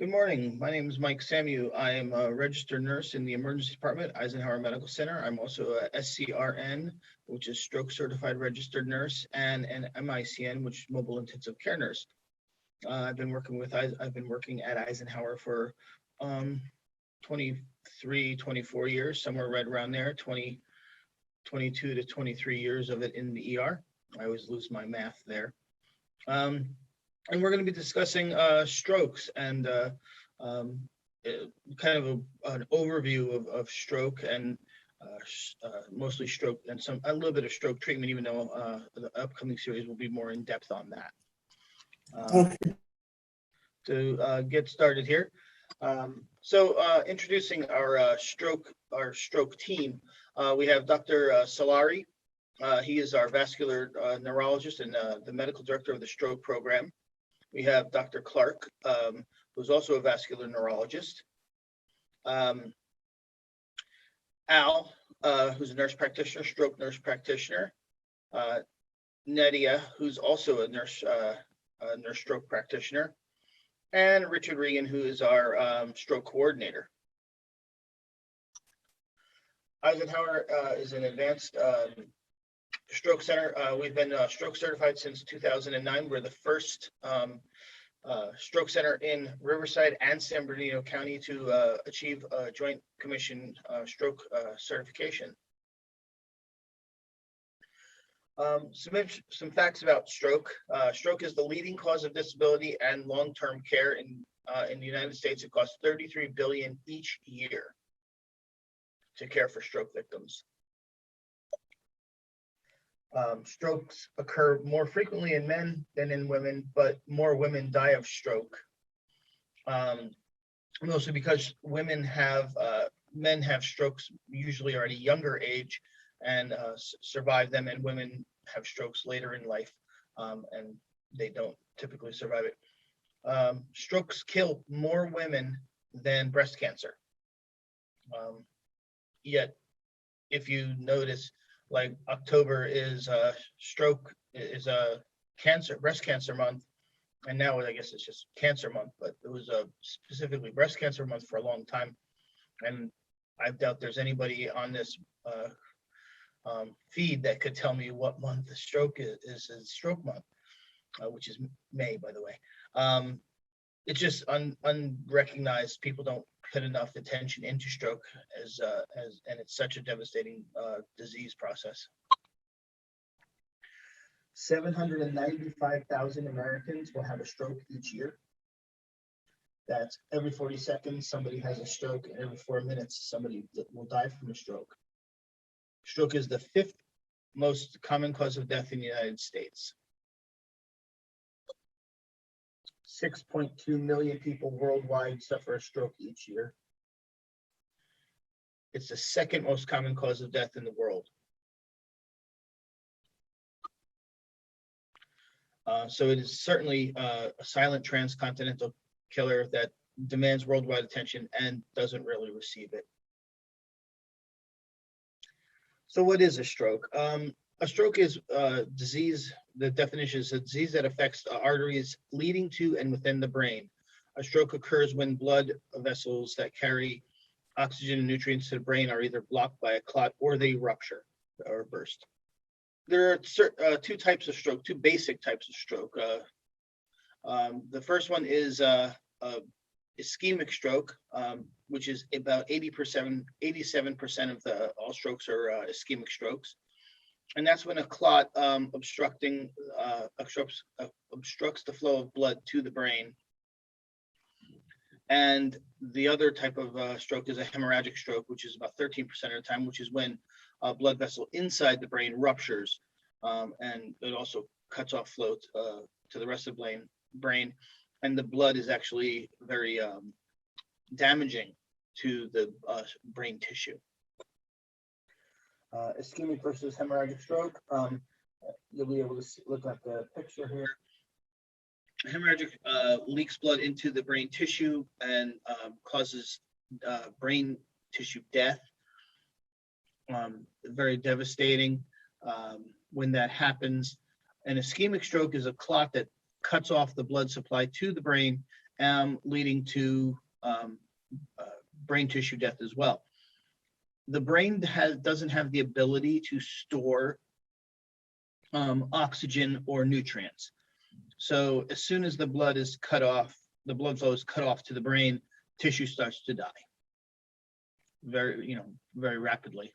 Good morning. My name is Mike Samu. I am a registered nurse in the emergency department, Eisenhower Medical Center. I'm also a SCRN, which is stroke certified registered nurse, and an MICN, which is mobile intensive care nurse. I've been working at Eisenhower for 23, 24 years, somewhere right around there, 22 to 23 years of it in the ER. I always lose my math there. And we're going to be discussing strokes and kind of an overview of stroke and mostly stroke and a little bit of stroke treatment, even though the upcoming series will be more in depth on that. Okay. To get started here, introducing our stroke team, we have Dr. Solari. He is our vascular neurologist and the medical director of the stroke program. We have Dr. Clark, who's also a vascular neurologist. Al, who's a nurse practitioner, stroke nurse practitioner. Nadia, who's also a nurse stroke practitioner. And Richard Regan, who is our stroke coordinator. Eisenhower is an advanced stroke center. We've been stroke certified since 2009. We're the first stroke center in Riverside and San Bernardino County to achieve a joint commission stroke certification. Some facts about stroke. Stroke is the leading cause of disability and long-term care in the United States. It costs $33 billion each year to care for stroke victims. Strokes occur more frequently in men than in women, but more women die of stroke. Mostly because men have strokes usually at a younger age and survive them, and women have strokes later in life and they don't typically survive it. Strokes kill more women than breast cancer. Yet, if you notice, like October is breast cancer month, and now I guess it's just cancer month, but it was specifically breast cancer month for a long time, and I doubt there's anybody on this feed that could tell me what month the stroke is stroke month, which is May, by the way. It's just unrecognized. People don't put enough attention into stroke and it's such a devastating disease process. 795,000 Americans will have a stroke each year. That's every 40 seconds somebody has a stroke, and every 4 minutes somebody will die from a stroke. Stroke is the 5th most common cause of death in the United States. 6.2 million people worldwide suffer a stroke each year. It's the 2nd most common cause of death in the world. So it is certainly a silent transcontinental killer that demands worldwide attention and doesn't really receive it. So what is a stroke? A stroke is a disease. The definition is a disease that affects the arteries leading to and within the brain. A stroke occurs when blood vessels that carry oxygen and nutrients to the brain are either blocked by a clot or they rupture or burst. There are two types of stroke, two basic types of stroke. The first one is ischemic stroke, which is about 87% of all strokes are ischemic strokes. And that's when a clot obstructs the flow of blood to the brain. And the other type of stroke is a hemorrhagic stroke, which is about 13% of the time, which is when a blood vessel inside the brain ruptures, and it also cuts off flow to the rest of the brain. And the blood is actually very damaging to the brain tissue. Ischemic versus hemorrhagic stroke. You'll be able to look at the picture here. Hemorrhagic leaks blood into the brain tissue and causes brain tissue death. Very devastating when that happens. An ischemic stroke is a clot that cuts off the blood supply to the brain leading to brain tissue death as well. The brain doesn't have the ability to store oxygen or nutrients. So as soon as the blood is cut off, the blood flow is cut off to the brain, tissue starts to die very rapidly.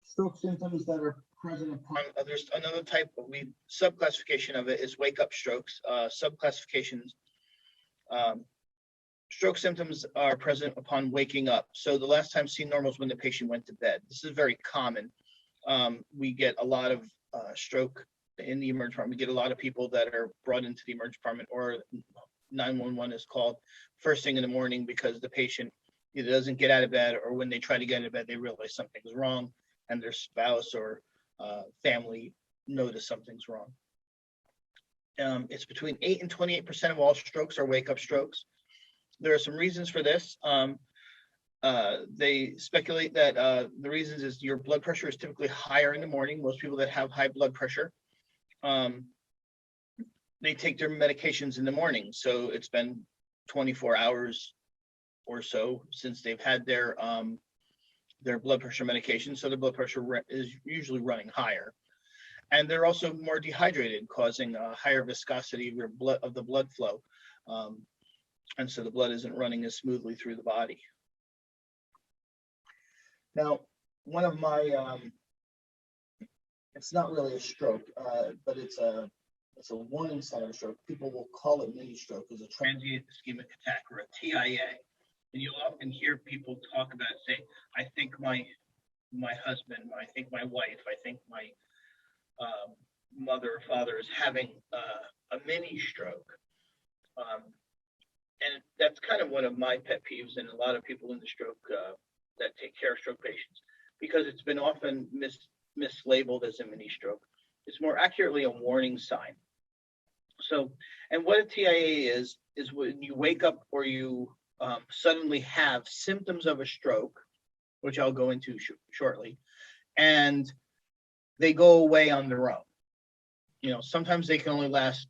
Stroke symptoms that are present upon, there's another type of subclassification of it is wake up strokes. Subclassifications, stroke symptoms are present upon waking up. So the last time seen normal is when the patient went to bed. This is very common. We get a lot of stroke in the emergency department. We get a lot of people that are brought into the emergency department, or 911 is called first thing in the morning because the patient either doesn't get out of bed, or when they try to get out of bed, they realize something's wrong and their spouse or family notice something's wrong. It's between 8 and 28% of all strokes are wake-up strokes. There are some reasons for this. They speculate that the reasons is your blood pressure is typically higher in the morning. Most people that have high blood pressure, they take their medications in the morning. So it's been 24 hours or so since they've had their blood pressure medication. So their blood pressure is usually running higher. And they're also more dehydrated, causing a higher viscosity of the blood flow. And so the blood isn't running as smoothly through the body. Now, one of my, it's not really a stroke, but it's a warning sign of a stroke. People will call it mini stroke, is a transient ischemic attack, or a TIA. And you'll often hear people talk about, say, I think my husband, I think my wife, I think my mother or father is having a mini stroke. And that's kind of one of my pet peeves, and a lot of people in the stroke that take care of stroke patients, because it's been often mislabeled as a mini stroke. It's more accurately a warning sign. So, and what a TIA is when you wake up or you suddenly have symptoms of a stroke, which I'll go into shortly, and they go away on their own. Sometimes they can only last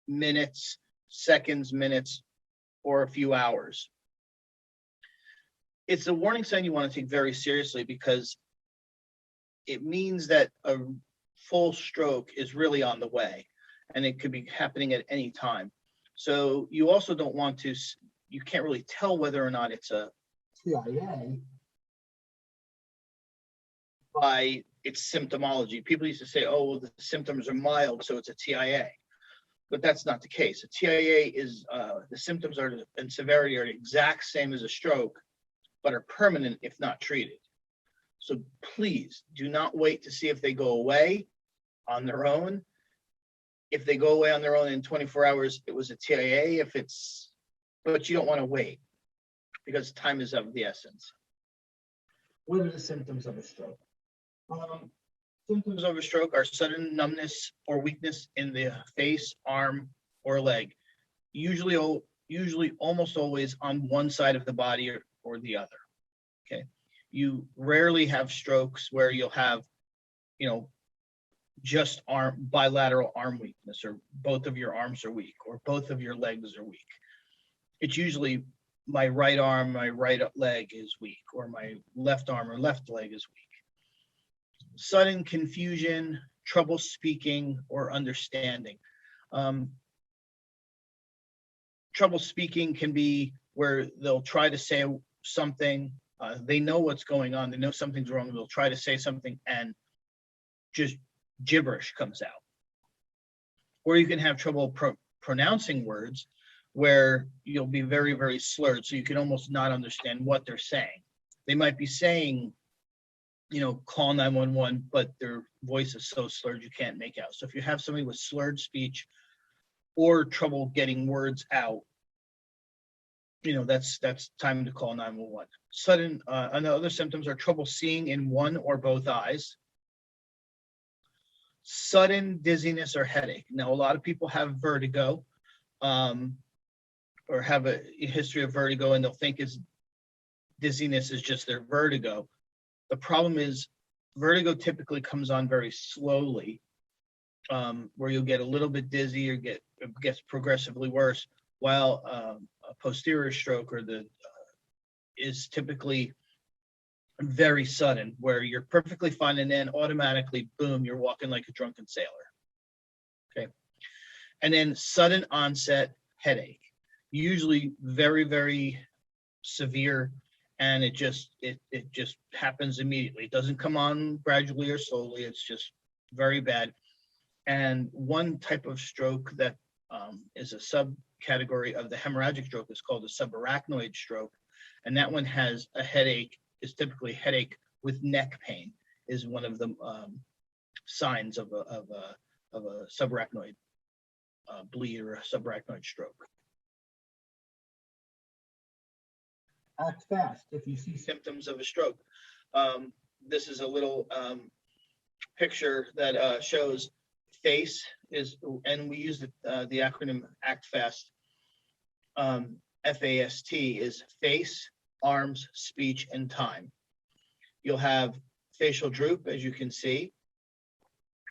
minutes, seconds, minutes, or a few hours. It's a warning sign you want to take very seriously, because it means that a full stroke is really on the way, and it could be happening at any time. So you also don't want to, you can't really tell whether or not it's a TIA by its symptomology. People used to say, oh, well, the symptoms are mild, so it's a TIA. But that's not the case. A TIA is, the symptoms and severity are the exact same as a stroke, but are permanent if not treated. So please do not wait to see if they go away on their own. If they go away on their own in 24 hours, it was a TIA. But you don't want to wait, because time is of the essence. What are the symptoms of a stroke? Symptoms of a stroke are sudden numbness or weakness in the face, arm, or leg. Usually almost always on one side of the body or the other. Okay. You rarely have strokes where you'll have, just bilateral arm weakness, or both of your arms are weak, or both of your legs are weak. It's usually my right arm, my right leg is weak, or my left arm or left leg is weak. Sudden confusion, trouble speaking or understanding. Trouble speaking can be where they'll try to say something, they know what's going on, they know something's wrong, they'll try to say something and just gibberish comes out. Or you can have trouble pronouncing words, where you'll be very, very slurred, so you can almost not understand what they're saying. They might be saying, call 911, but their voice is so slurred you can't make out. So if you have somebody with slurred speech or trouble getting words out, that's time to call 911. Sudden, other symptoms are trouble seeing in one or both eyes. Sudden dizziness or headache. Now, a lot of people have vertigo, or have a history of vertigo, and they'll think dizziness is just their vertigo. The problem is vertigo typically comes on very slowly, where you'll get a little bit dizzy or it gets progressively worse, while a posterior stroke is typically very sudden, where you're perfectly fine and then automatically, boom, you're walking like a drunken sailor. Okay. And then sudden onset headache, usually very, very severe, and it just happens immediately. It doesn't come on gradually or slowly. It's just very bad. And one type of stroke that is a subcategory of the hemorrhagic stroke is called a subarachnoid stroke, and that one has a headache. Is typically headache with neck pain is one of the signs of a subarachnoid bleed or a subarachnoid stroke. Act fast if you see symptoms of a stroke. This is a little picture that shows face is, and we use the acronym ACT FAST. FAST is face, arms, speech, and time. You'll have facial droop, as you can see,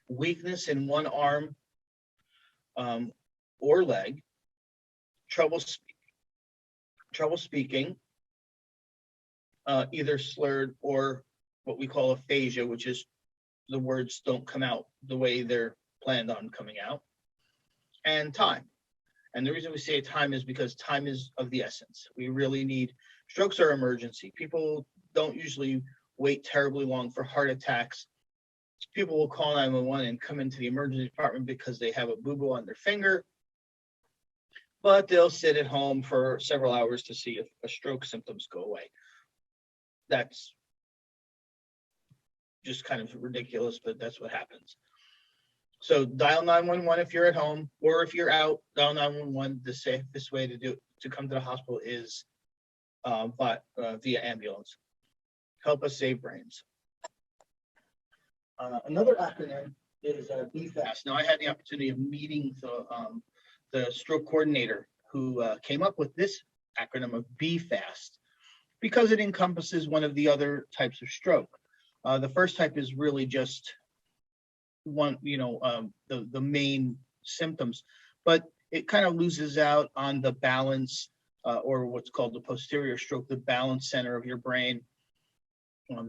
weakness in one arm or leg, trouble speaking, either slurred or what we call aphasia, which is the words don't come out the way they're planned on coming out, and time. And the reason we say time is because time is of the essence. We really need, strokes are emergency. People don't usually wait terribly long for heart attacks. People will call 911 and come into the emergency department because they have a boo-boo on their finger, but they'll sit at home for several hours to see if a stroke symptoms go away. That's just kind of ridiculous, but that's what happens. So dial 911 if you're at home, or if you're out, dial 911. The safest way to come to the hospital is via ambulance. Help us save brains. Another acronym is BFAST. Now, I had the opportunity of meeting the stroke coordinator who came up with this acronym of BFAST because it encompasses one of the other types of stroke. The first type is really just one, the main symptoms, but it kind of loses out on the balance or what's called the posterior stroke, the balance center of your brain.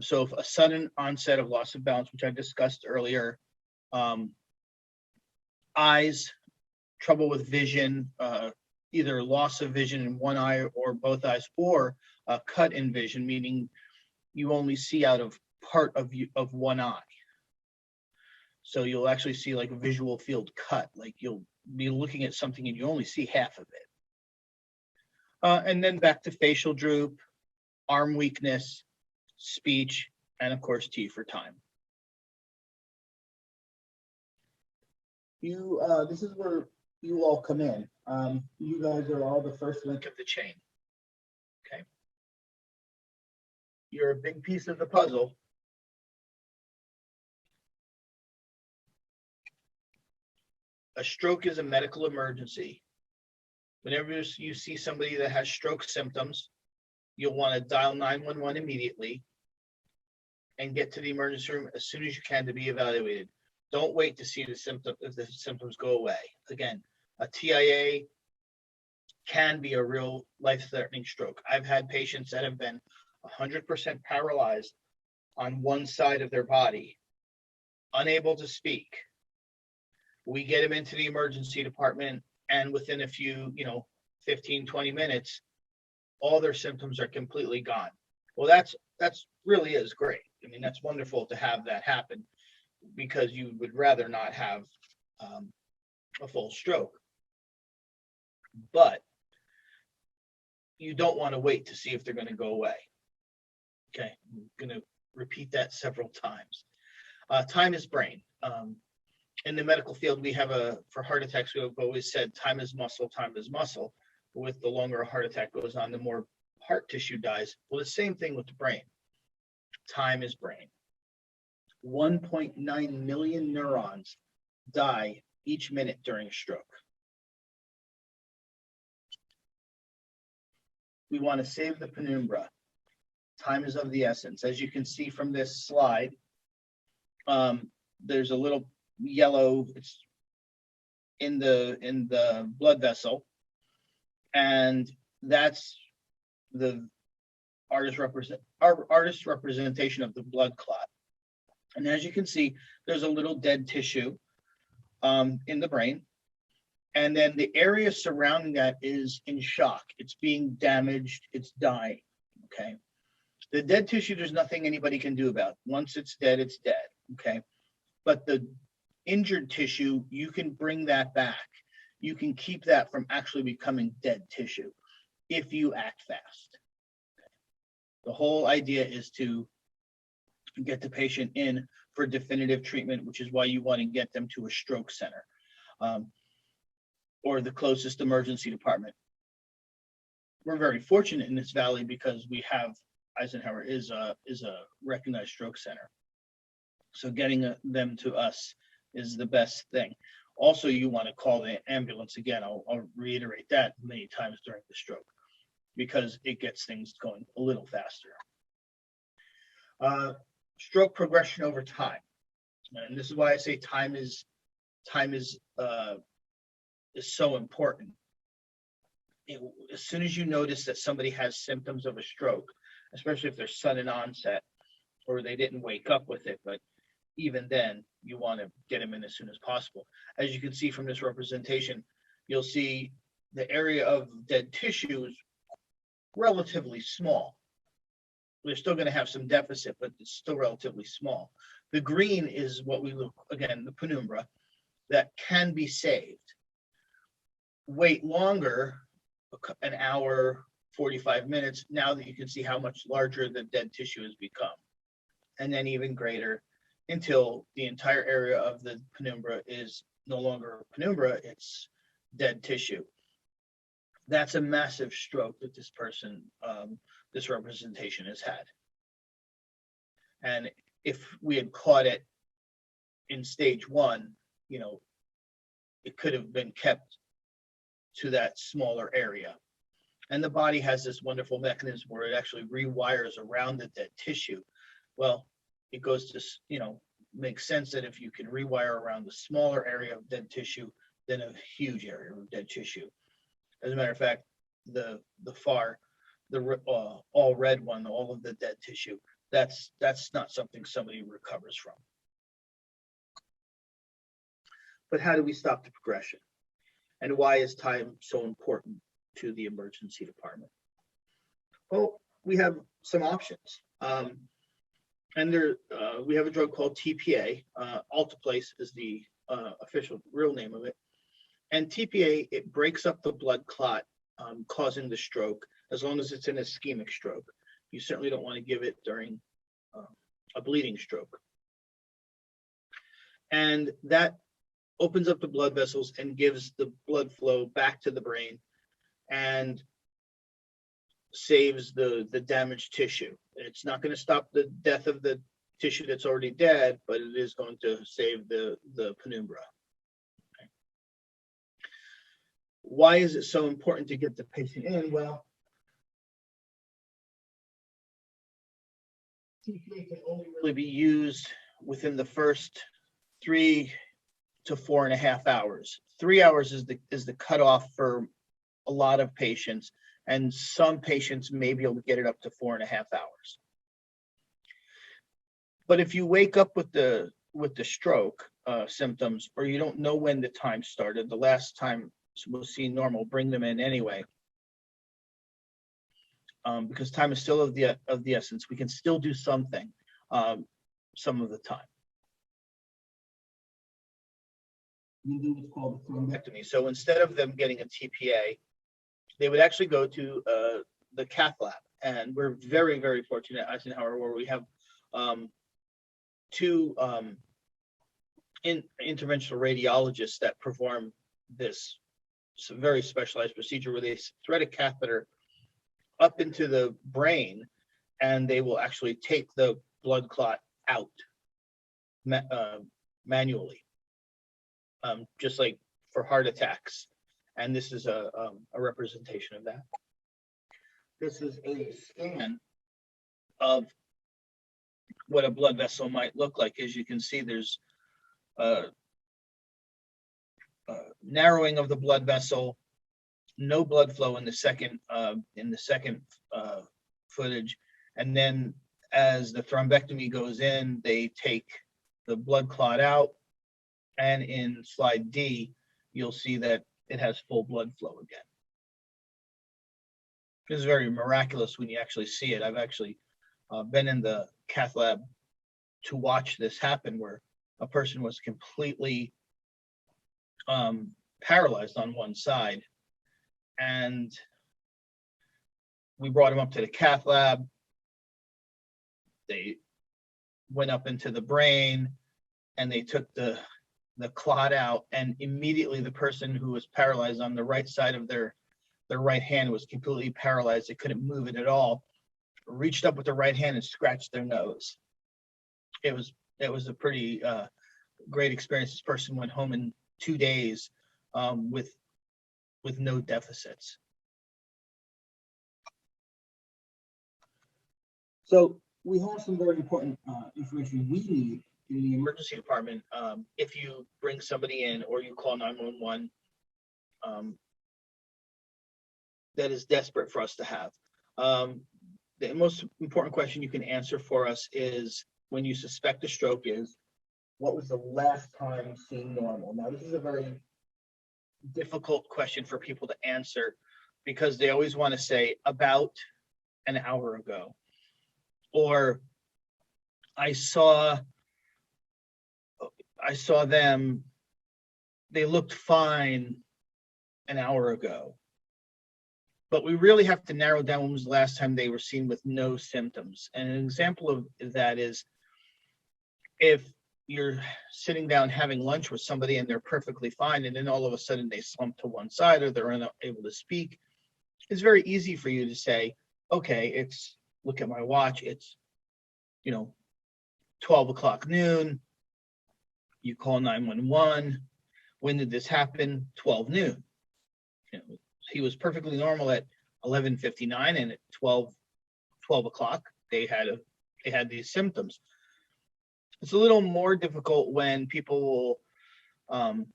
So if a sudden onset of loss of balance, which I discussed earlier, eyes, trouble with vision, either loss of vision in one eye or both eyes, or a cut in vision, meaning you only see out of part of one eye. So you'll actually see like a visual field cut, like you'll be looking at something and you only see half of it. And then back to facial droop, arm weakness, speech, and of course T for time. This is where you all come in. You guys are all the first link of the chain. Okay. You're a big piece of the puzzle. A stroke is a medical emergency. Whenever you see somebody that has stroke symptoms, you'll want to dial 911 immediately and get to the emergency room as soon as you can to be evaluated. Don't wait to see the symptoms go away. Again, a TIA can be a real life-threatening stroke. I've had patients that have been 100% paralyzed on one side of their body, unable to speak. We get them into the emergency department, and within a few, 15, 20 minutes, all their symptoms are completely gone. Well, that's really is great. I mean, that's wonderful to have that happen, because you would rather not have a full stroke. But you don't want to wait to see if they're going to go away. Okay, I'm going to repeat that several times. Time is brain. In the medical field, we have for heart attacks, we have always said time is muscle, time is muscle. With the longer a heart attack goes on, the more heart tissue dies. Well, the same thing with the brain. Time is brain. 1.9 million neurons die each minute during a stroke. We want to save the penumbra. Time is of the essence. As you can see from this slide, there's a little yellow. It's in the blood vessel, and that's the artist representation of the blood clot. And as you can see, there's a little dead tissue in the brain. And then the area surrounding that is in shock. It's being damaged. It's dying. Okay. The dead tissue, there's nothing anybody can do about. Once it's dead, it's dead. Okay. But the injured tissue, you can bring that back. You can keep that from actually becoming dead tissue if you act fast. The whole idea is to get the patient in for definitive treatment, which is why you want to get them to a stroke center or the closest emergency department. We're very fortunate in this valley because we have Eisenhower is a recognized stroke center. So getting them to us is the best thing. Also, you want to call the ambulance again. I'll reiterate that many times during the stroke because it gets things going a little faster. Stroke progression over time, and this is why I say time is so important. As soon as you notice that somebody has symptoms of a stroke, especially if they're sudden onset or they didn't wake up with it, but even then, you want to get them in as soon as possible. As you can see from this representation, you'll see the area of dead tissue is relatively small. They're still going to have some deficit, but it's still relatively small. The green is what we look, again, the penumbra, that can be saved. Wait longer, an hour, 45 minutes, now that you can see how much larger the dead tissue has become. And then even greater until the entire area of the penumbra is no longer penumbra, it's dead tissue. That's a massive stroke that this person, this representation has had. And if we had caught it in stage 1, you know, it could have been kept to that smaller area. And the body has this wonderful mechanism where it actually rewires around the dead tissue. Well, it goes to, you know, makes sense that if you can rewire around the smaller area of dead tissue, then a huge area of dead tissue. As a matter of fact, the all red one, all of the dead tissue, that's not something somebody recovers from. But how do we stop the progression? And why is time so important to the emergency department? Well, we have some options. And there, we have a drug called TPA. Alteplase is the official real name of it. And TPA, it breaks up the blood clot causing the stroke, as long as it's an ischemic stroke. You certainly don't want to give it during a bleeding stroke. And that opens up the blood vessels and gives the blood flow back to the brain and saves the damaged tissue. It's not going to stop the death of the tissue that's already dead, but it is going to save the penumbra. Okay. Why is it so important to get the patient in? Well, TPA can only really be used within the first 3 to 4.5 hours. 3 hours is the cutoff for a lot of patients, and some patients may be able to get it up to 4.5 hours. But if you wake up with the stroke symptoms, or you don't know when the time started, the last time was seen normal, bring them in anyway, because time is still of the essence. We can still do something some of the time. We do what's called a thrombectomy. So instead of them getting a TPA, they would actually go to the cath lab. And we're very, very fortunate at Eisenhower where we have 2 interventional radiologists that perform this very specialized procedure where they thread a catheter up into the brain and they will actually take the blood clot out manually. Just like for heart attacks. And this is a representation of that. This is a scan of what a blood vessel might look like. As you can see, there's narrowing of the blood vessel, no blood flow in the second footage, and then as the thrombectomy goes in, they take the blood clot out, and in slide D, you'll see that it has full blood flow again. It's very miraculous when you actually see it. I've actually been in the cath lab to watch this happen, where a person was completely paralyzed on one side, and we brought him up to the cath lab. They went up into the brain and they took the clot out, and immediately the person who was paralyzed on the right side of their right hand was completely paralyzed. They couldn't move it at all. Reached up with the right hand and scratched their nose. It was a pretty great experience. This person went home in 2 days with no deficits. So we have some very important information we need in the emergency department if you bring somebody in or you call 911 that is desperate for us to have. The most important question you can answer for us is, when you suspect a stroke, is what was the last time seen normal? Now, this is a very difficult question for people to answer because they always want to say about an hour ago, or I saw them, they looked fine an hour ago. But we really have to narrow down when was the last time they were seen with no symptoms. And an example of that is if you're sitting down having lunch with somebody and they're perfectly fine, and then all of a sudden they slump to one side or they're unable to speak, it's very easy for you to say, okay, look at my watch, it's 12 o'clock noon. You call 911. When did this happen? 12 noon. He was perfectly normal at 11:59, and at 12 o'clock they had these symptoms. It's a little more difficult when people will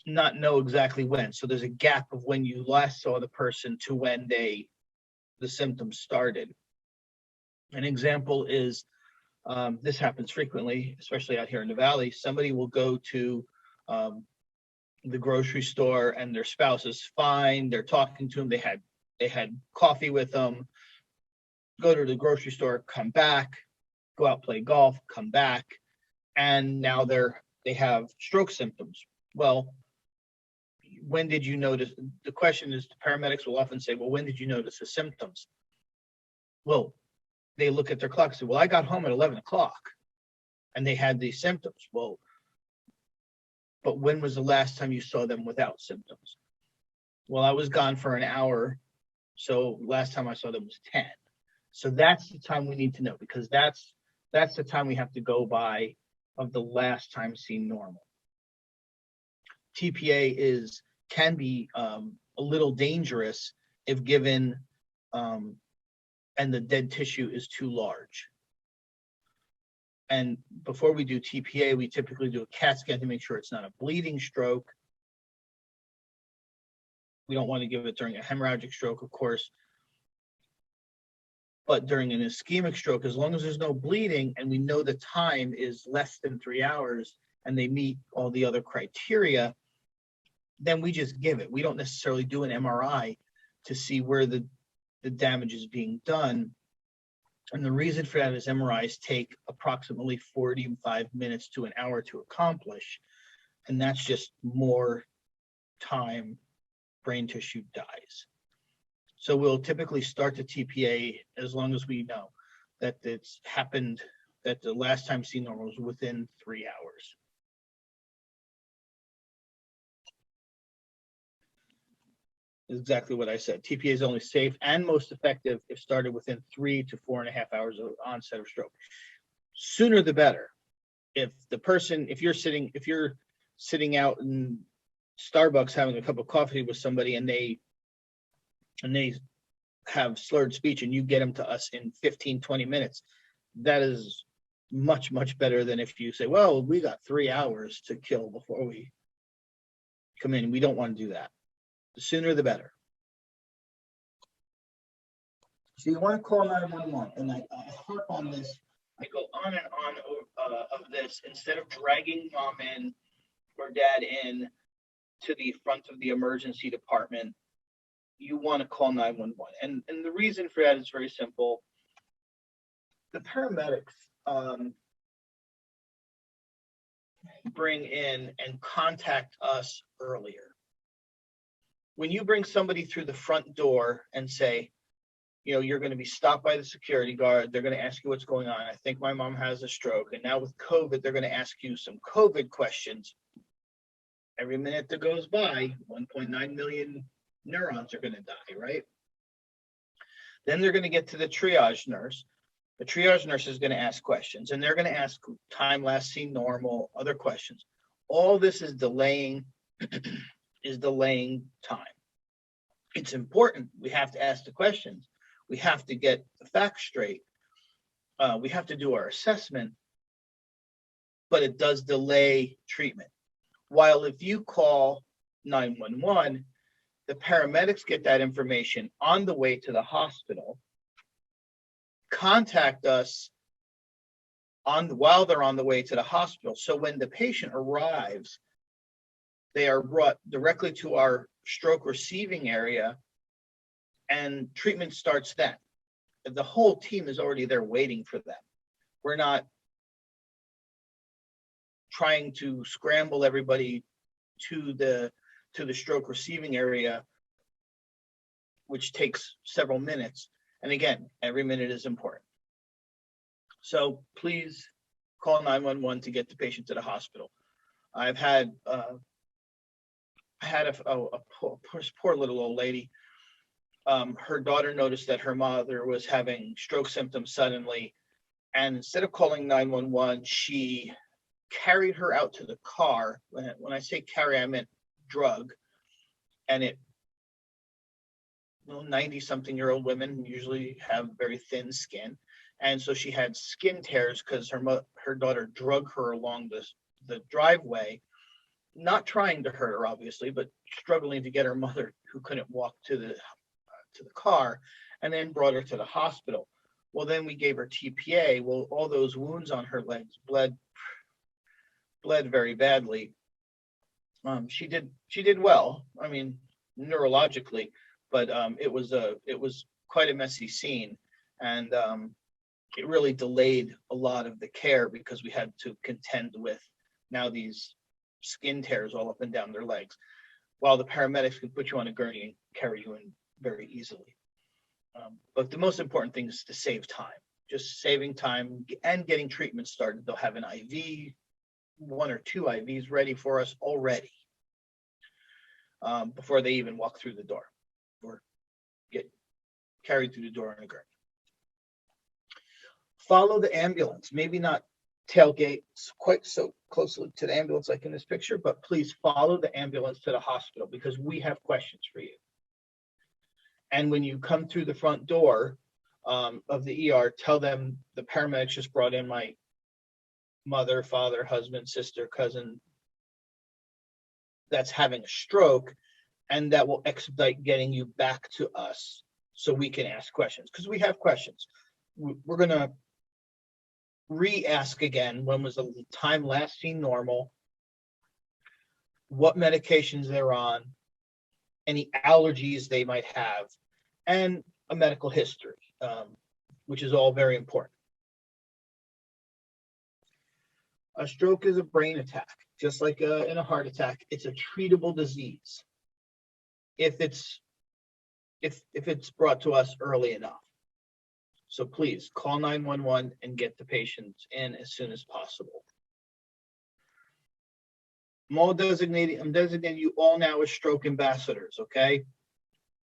not know exactly when. So there's a gap of when you last saw the person to when the symptoms started. An example is, this happens frequently, especially out here in the Valley. Somebody will go to the grocery store and their spouse is fine. They're talking to them. They had coffee with them. Go to the grocery store, come back, go out, play golf, come back, and now they have stroke symptoms. Well, when did you notice? The question is, the paramedics will often say, well, when did you notice the symptoms? Well, they look at their clock and say, well, I got home at 11 o'clock and they had these symptoms. Well, but when was the last time you saw them without symptoms? Well, I was gone for an hour, so last time I saw them was 10. So that's the time we need to know, because that's the time we have to go by of the last time seen normal. TPA can be a little dangerous if given and the dead tissue is too large. And before we do TPA, we typically do a CAT scan to make sure it's not a bleeding stroke. We don't want to give it during a hemorrhagic stroke, of course. But during an ischemic stroke, as long as there's no bleeding and we know the time is less than 3 hours and they meet all the other criteria, then we just give it. We don't necessarily do an MRI to see where the damage is being done. And the reason for that is MRIs take approximately 45 minutes to an hour to accomplish. And that's just more time brain tissue dies. So we'll typically start the TPA as long as we know that it's happened, that the last time seen normal was within 3 hours. Exactly what I said. TPA is only safe and most effective if started within 3 to 4.5 hours of onset of stroke. Sooner the better. If you're sitting out in Starbucks having a cup of coffee with somebody and they have slurred speech and you get them to us in 15, 20 minutes, that is much, much better than if you say, well, we got 3 hours to kill before we come in. We don't want to do that. The sooner the better. So you want to call 911, and I harp on this. I go on and on of this instead of dragging mom in or dad in to the front of the emergency department. You want to call 911, and the reason for that is very simple. The paramedics bring in and contact us earlier. When you bring somebody through the front door and say, you're going to be stopped by the security guard. They're going to ask you what's going on. I think my mom has a stroke. And now with COVID, they're going to ask you some COVID questions. Every minute that goes by, 1.9 million neurons are going to die, right? Then they're going to get to the triage nurse. The triage nurse is going to ask questions, and they're going to ask time last seen normal, other questions. All this is delaying time. It's important. We have to ask the questions. We have to get the facts straight. We have to do our assessment, but it does delay treatment. While if you call 911, the paramedics get that information on the way to the hospital, contact us while they're on the way to the hospital. So when the patient arrives, they are brought directly to our stroke receiving area, and treatment starts then. The whole team is already there waiting for them. We're not trying to scramble everybody to the stroke receiving area, which takes several minutes. And again, every minute is important. So please call 911 to get the patient to the hospital. I've had a poor little old lady. Her daughter noticed that her mother was having stroke symptoms suddenly, and instead of calling 911, she carried her out to the car. When I say carry, I meant drug. And 90-something-year-old women usually have very thin skin, and so she had skin tears because her daughter drug her along the driveway, not trying to hurt her, obviously, but struggling to get her mother, who couldn't walk, to the car, and then brought her to the hospital. Well, then we gave her TPA. Well, all those wounds on her legs bled very badly. She did well. I mean, neurologically, but it was quite a messy scene, and it really delayed a lot of the care because we had to contend with now these skin tears all up and down their legs, while the paramedics can put you on a gurney and carry you in very easily. But the most important thing is to save time, just saving time and getting treatment started. They'll have an IV, 1 or 2 IVs ready for us already before they even walk through the door or get carried through the door in a gurney. Follow the ambulance, maybe not tailgate quite so closely to the ambulance like in this picture, but please follow the ambulance to the hospital because we have questions for you. And when you come through the front door of the ER, tell them the paramedics just brought in my mother, father, husband, sister, cousin that's having a stroke, and that will expedite getting you back to us so we can ask questions, because we have questions. We're going to re-ask again, when was the time last seen normal, what medications they're on, any allergies they might have, and a medical history, which is all very important. A stroke is a brain attack, just like in a heart attack. It's a treatable disease if it's brought to us early enough. So please call 911 and get the patients in as soon as possible. I'm designating you all now as stroke ambassadors, okay?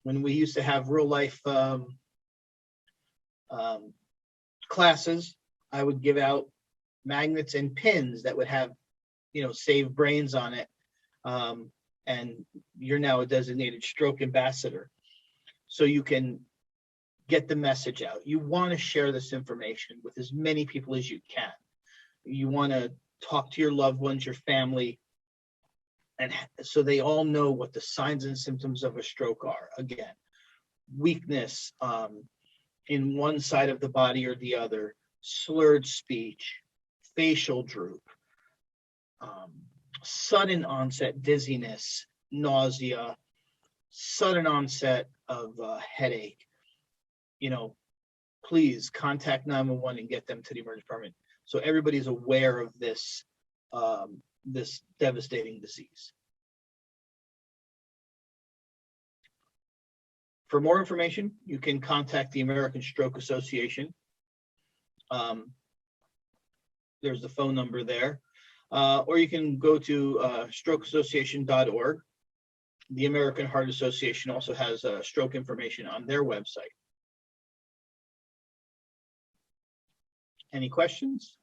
When we used to have real life classes, I would give out magnets and pins that would have, save brains on it. And you're now a designated stroke ambassador. So you can get the message out. You want to share this information with as many people as you can. You want to talk to your loved ones, your family, and so they all know what the signs and symptoms of a stroke are. Again, weakness in one side of the body or the other, slurred speech, facial droop, sudden onset dizziness, nausea, sudden onset of headache. Please contact 911 and get them to the emergency department so everybody's aware of this this devastating disease. For more information, you can contact the American Stroke Association. There's the phone number there, or you can go to strokeassociation.org. The American Heart Association also has stroke information on their website. Any questions?